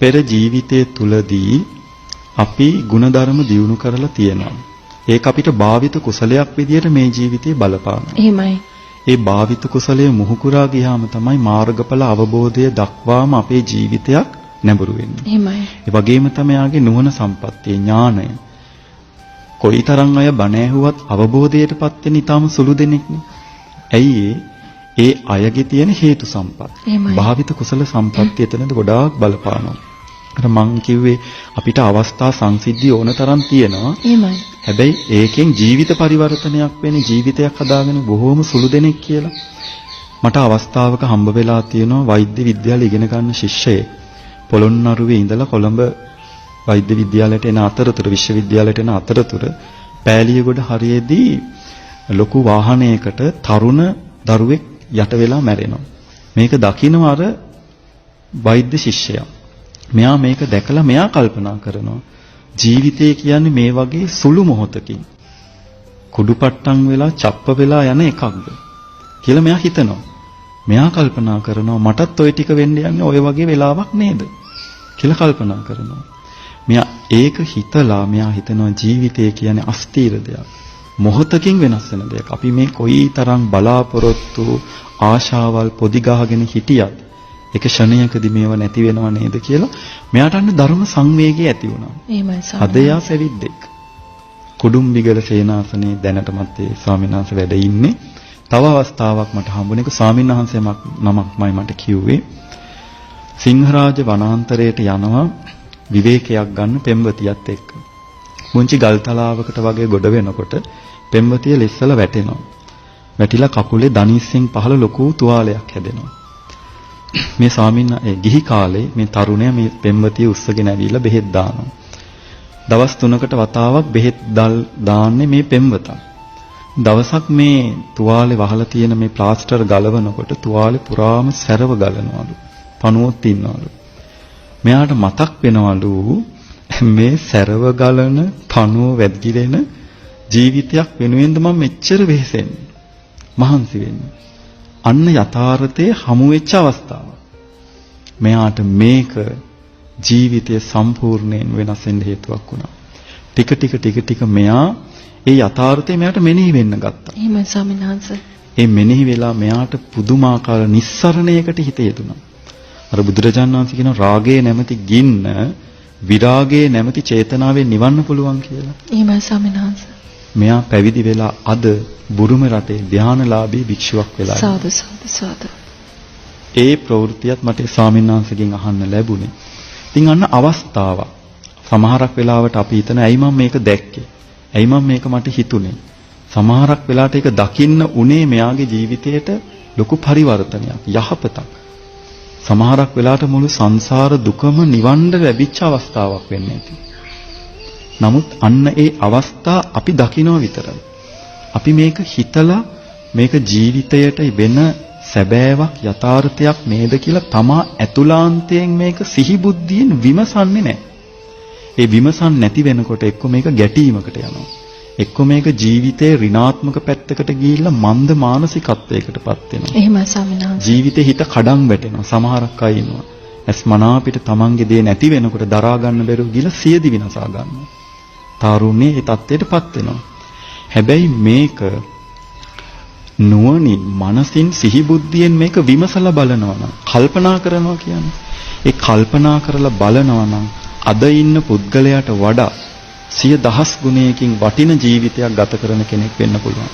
පෙර ජීවිතයේ තුලදී අපි ಗುಣධර්ම දියුණු කරලා තියෙනවා. ඒක අපිට භාවිත කුසලයක් විදියට මේ ජීවිතේ බලපානවා. එහෙමයි. ඒ භාවිත කුසලයේ මුහුකුරා ගියාම තමයි මාර්ගඵල අවබෝධය දක්වාම අපේ ජීවිතයක් නැඹුරු වෙන්නේ. එහෙමයි. ඒ වගේම තමයි යාගේ නුවණ සම්පත්තිය ඥානය. කොයිතරම් අය බණ ඇහුවත් අවබෝධයටපත් වෙන ඊටම සුළු දෙනෙක්නේ. ඇයි ඒ අයගේ තියෙන හේතු සම්පත්. භාවිත කුසල සම්පත්තිය එතනද ගොඩාක් බලපානවා. අර මං කිව්වේ අපිට අවස්ථා සංසිද්ධිය ඕන තරම් තියෙනවා. එහෙමයි. හැබැයි ඒකෙන් ජීවිත පරිවර්තනයක් වෙන්නේ ජීවිතයක් හදාගෙන බොහෝම සුළු දෙනෙක් කියලා. මට අවස්ථාවක හම්බ වෙලා තියෙනවා වෛද්‍ය විද්‍යාලේ ඉගෙන ගන්න ශිෂ්‍යයෙක්. පොළොන්නරුවේ ඉඳලා කොළඹ වෛද්‍ය විද්‍යාලයට එන අතරතුර විශ්වවිද්‍යාලයට එන අතරතුර පෑලියගොඩ හරියේදී ලොකු වාහනයකට තරුණ දරුවෙක් යට වෙලා මැරෙනවා. මේක දකින්න අර වෛද්‍ය ශිෂ්‍යයා. මෙයා මේක දැකලා මෙයා කල්පනා කරනවා ජීවිතය කියන්නේ මේ වගේ සුළු මොහොතකින් කුඩුපට්ටම් වෙලා චප්ප වෙලා යන එකක්ද කියලා මෙයා හිතනවා. මෙයා කල්පනා කරනවා මටත් ওই ටික වෙන්න යන්නේ ওই වගේ වෙලාවක් නේද කියලා කල්පනා කරනවා. මෙයා ඒක හිතලා මෙයා හිතනවා ජීවිතය කියන්නේ අස්තීර දෙයක්. මොහොතකින් වෙනස් වෙන දෙයක්. අපි මේ කොයිතරම් බලාපොරොත්තු ආශාවල් පොදි ගහගෙන හිටියත් එක ක්ෂණයකදී මේව නැති වෙනව නේද කියලා මෙයාට අන්න ධර්ම සංවේගය ඇති වුණා. එහෙමයි සාම. හදයා සෙවිද්දෙක්. කුඩුම්බිගල සේනාසනේ දැනටමත් ඒ ස්වාමීන් වහන්සේ වැඩ ඉන්නේ. තව අවස්ථාවක් මට හම්බුනේ ස්වාමීන් වහන්සේ නමක්මයි මට කිව්වේ. සිංහරාජ වනාන්තරයට යනවා විවේකයක් ගන්න පෙම්වතියත් එක්ක. මුංචි ගල් තලාවකට වගේ ගොඩ වෙනකොට පෙම්වතිය ලෙස්සල වැටෙනවා. වැටිලා කකුලේ දණිස්සෙන් පහළ ලොකු තුවාලයක් හැදෙනවා. මේ ගිහි කාලේ මේ තරුණයා මේ පෙම්වතිය උස්සගෙන ඇවිල්ලා බෙහෙත් දානවා. දවස් 3කට වතාවක් බෙහෙත් දාන්නේ මේ පෙම්වතා. දවසක් මේ තුවාලේ වහලා තියෙන මේ ප්ලාස්ටර් ගලවනකොට තුවාලේ පුරාම සැරව ගලනවලු. පණුවොත් ඉන්නවලු. මෙයාට මතක් වෙනවලු මේ සැරව ගලන පණුව වැද්ගිරෙන ජීවිතයක් වෙනුවෙන්ද මම මෙච්චර වෙහෙසෙන්නේ. මහන්සි වෙන්නේ. අන්න යථාර්ථයේ හමු වෙච්ච අවස්ථාව. මෙයාට මේක ජීවිතය සම්පූර්ණයෙන් වෙනස් වෙන්න හේතුවක් වුණා. ටික මෙයා ඒ යථාර්ථය මෙයාට මෙනෙහි වෙන්න ගත්තා. එහෙමයි ස්වාමීන් වහන්සේ. ඒ මෙනෙහි වෙලා මෙයාට පුදුමාකාර නිස්සරණයකට හිත යෙදුණා. අර බුදුරජාණන් වහන්සේ කියන රාගයේ නැමැති ගින්න විරාගයේ නැමැති චේතනාවෙන් නිවන්න පුළුවන් කියලා. එහෙමයි ස්වාමීන් වහන්සේ. මෙයා පැවිදි වෙලා අද බුරුම රටේ ධානලාභී භික්ෂුවක් වෙලා සාදු සාදු. ඒ ප්‍රවෘත්තියත් මට ස්වාමීන් වහන්සේගෙන් අහන්න ලැබුණේ. ඉතින් අන්න අවස්ථාවක්. සමහරක් වෙලාවට අපි හිතන ඇයි මම මේක දැක්කේ? ඇයි මම මේක මට හිතුනේ? සමහරක් වෙලාවට ඒක දකින්න උනේ මෙයාගේ ජීවිතයට ලොකු පරිවර්තනයක්, යහපතක්. සමහරක් වෙලාවට මුළු සංසාර දුකම නිවන්න ලැබිච්ච අවස්ථාවක් වෙන්නේ නැති. නමුත් අන්න ඒ අවස්ථා අපි දකිනවා විතරයි. අපි මේක හිතලා මේක ජීවිතයට වෙන සැබෑවක් යථාර්ථයක් නේද කියලා තමා ඇතුළාන්තයෙන් මේක සිහි බුද්ධියෙන් විමසන්නේ නැහැ. ඒ විමසන් නැති වෙනකොට එක්ක මේක ගැටීමකට යනවා. එක්ක මේක ජීවිතේ ඍණාත්මක පැත්තකට ගිහිල්ලා මන්ද මානසිකත්වයකටපත් වෙනවා. එහෙමයි ස්වාමීන් වහන්සේ. ජීවිතේ හිත කඩන් වැටෙනවා. සමහරක් අය ඉන්නවා. ඇස් මනා පිට තමන්ගේ දේ නැති වෙනකොට දරා ගන්න බැරුව ගිහලා සියදි විනාසා ගන්නවා. තාරුණ්‍යයේ ඒ தත්ත්වයටපත් වෙනවා. හැබැයි මේක නුවණින් මනසින් සිහි බුද්ධියෙන් මේක විමසලා බලනවා නම් කල්පනා කරනවා කියන්නේ ඒ කල්පනා කරලා බලනවා නම් අද ඉන්න පුද්ගලයාට වඩා 100,000 ගුණයකින් වටින ජීවිතයක් ගත කරන කෙනෙක් වෙන්න පුළුවන්.